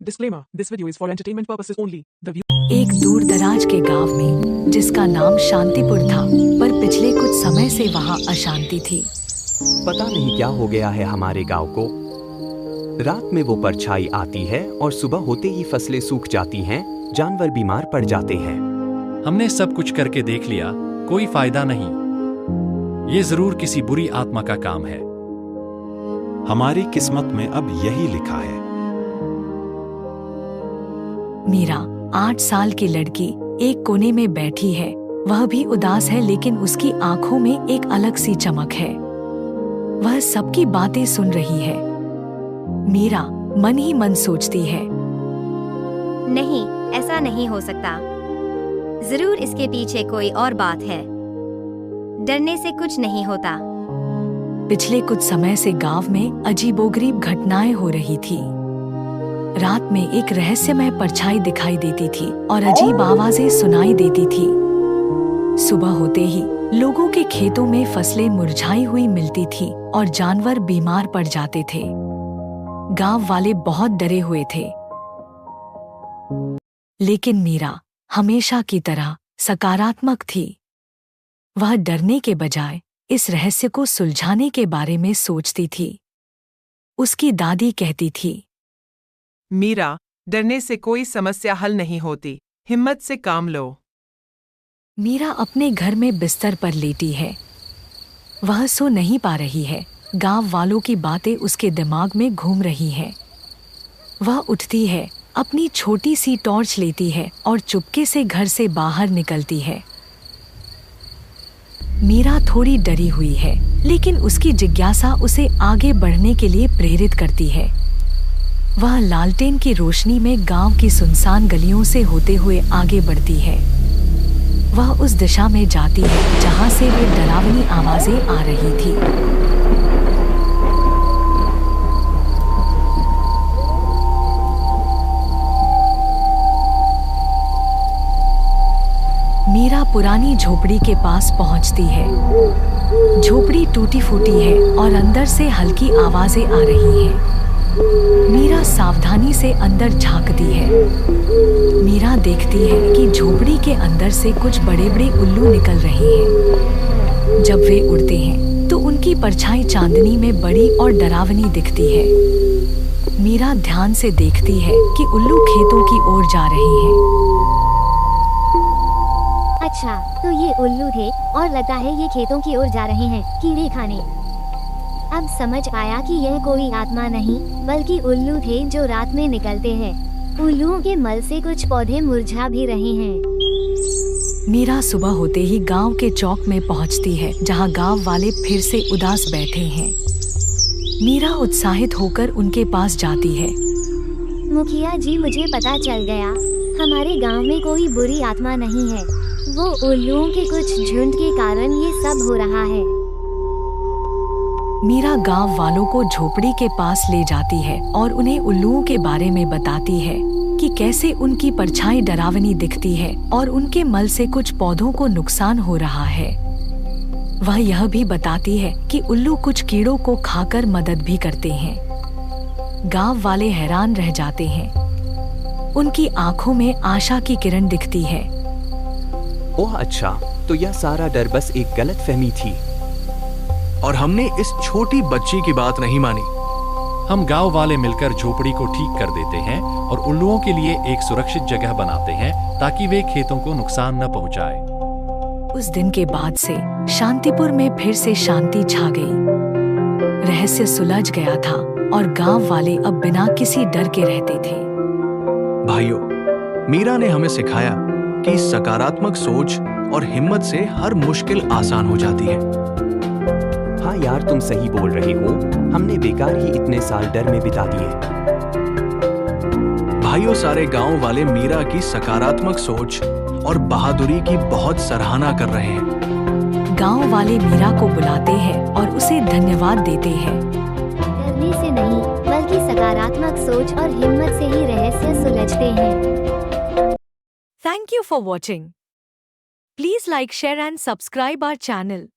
Disclaimer: This video is for entertainment purposes only. The view. एक दूर दराज के गांव में जिसका नाम शांतिपुर था, पर पिछले कुछ समय से वहां अशांति थी। पता नहीं क्या हो गया है हमारे गांव को। रात में वो परछाई आती है और सुबह होते ही फसलें सूख जाती हैं, जानवर बीमार पड़ जाते हैं। हमने सब कुछ करके देख लिया, कोई फायदा नहीं। ये जरूर किसी बुरी आत्मा का काम है। हमारी किस्मत में अब यही लिखा है। मीरा 8 साल की लड़की एक कोने में बैठी है। वह भी उदास है, लेकिन उसकी आंखों में एक अलग सी चमक है। वह सबकी बातें सुन रही है। मीरा मन ही मन सोचती है, नहीं, ऐसा नहीं हो सकता। जरूर इसके पीछे कोई और बात है। डरने से कुछ नहीं होता। पिछले कुछ समय से गांव में अजीबोगरीब घटनाएं हो रही थी। रात में एक रहस्यमय परछाई दिखाई देती थी और अजीब आवाजें सुनाई देती थी। सुबह होते ही लोगों के खेतों में फसलें मुरझाई हुई मिलती थी और जानवर बीमार पड़ जाते थे। गांव वाले बहुत डरे हुए थे, लेकिन मीरा हमेशा की तरह सकारात्मक थी। वह डरने के बजाय इस रहस्य को सुलझाने के बारे में सोचती थी। उसकी दादी कहती थी, मीरा, डरने से कोई समस्या हल नहीं होती, हिम्मत से काम लो। मीरा अपने घर में बिस्तर पर लेटी है। वह सो नहीं पा रही है। गांव वालों की बातें उसके दिमाग में घूम रही हैं। वह उठती है, अपनी छोटी सी टॉर्च लेती है और चुपके से घर से बाहर निकलती है। मीरा थोड़ी डरी हुई है, लेकिन उसकी जिज्ञासा उसे आगे बढ़ने के लिए प्रेरित करती है। वह लालटेन की रोशनी में गांव की सुनसान गलियों से होते हुए आगे बढ़ती है। वह उस दिशा में जाती है जहां से वे डरावनी आवाजें आ रही थी। मीरा पुरानी झोपड़ी के पास पहुंचती है। झोपड़ी टूटी फूटी है और अंदर से हल्की आवाजें आ रही हैं। मीरा सावधानी से अंदर झांकती है। मीरा देखती है कि झोपड़ी के अंदर से कुछ बड़े बड़े उल्लू निकल रहे हैं। जब वे उड़ते हैं तो उनकी परछाई चांदनी में बड़ी और डरावनी दिखती है। मीरा ध्यान से देखती है कि उल्लू खेतों की ओर जा रहे हैं। अच्छा, तो ये उल्लू थे और लगता है ये खेतों की ओर जा रहे हैं कीड़े खाने। अब समझ आया कि यह कोई आत्मा नहीं, बल्कि उल्लू थे जो रात में निकलते हैं। उल्लुओं के मल से कुछ पौधे मुरझा भी रहे हैं। मीरा सुबह होते ही गांव के चौक में पहुंचती है, जहां गांव वाले फिर से उदास बैठे हैं। मीरा उत्साहित होकर उनके पास जाती है। मुखिया जी, मुझे पता चल गया। हमारे गांव में कोई बुरी आत्मा नहीं है। वो उल्लुओं के कुछ झुंड के कारण ये सब हो रहा है। मीरा गांव वालों को झोपड़ी के पास ले जाती है और उन्हें उल्लुओं के बारे में बताती है कि कैसे उनकी परछाई डरावनी दिखती है और उनके मल से कुछ पौधों को नुकसान हो रहा है। वह यह भी बताती है कि उल्लू कुछ कीड़ों को खाकर मदद भी करते हैं। गांव वाले हैरान रह जाते हैं। उनकी आंखों में आशा की किरण दिखती है। ओह अच्छा, तो यह सारा डर बस एक गलतफहमी थी और हमने इस छोटी बच्ची की बात नहीं मानी। हम गांव वाले मिलकर झोपड़ी को ठीक कर देते हैं और उल्लुओं के लिए एक सुरक्षित जगह बनाते हैं ताकि वे खेतों को नुकसान न पहुंचाए। उस दिन के बाद से शांतिपुर में फिर से शांति छा गई। रहस्य सुलझ गया था और गांव वाले अब बिना किसी डर के रहते थे। भाइयों, मीरा ने हमें सिखाया कि सकारात्मक सोच और हिम्मत से हर मुश्किल आसान हो जाती है। हाँ यार, तुम सही बोल रहे हो। हमने बेकार ही इतने साल डर में बिता दिए। भाइयों, सारे गांव वाले मीरा की सकारात्मक सोच और बहादुरी की बहुत सराहना कर रहे हैं। गांव वाले मीरा को बुलाते हैं और उसे धन्यवाद देते हैं। डरने से नहीं, बल्कि सकारात्मक सोच और हिम्मत से ही रहस्य सुलझते हैं। Thank you for watching. Please like, share and subscribe our channel.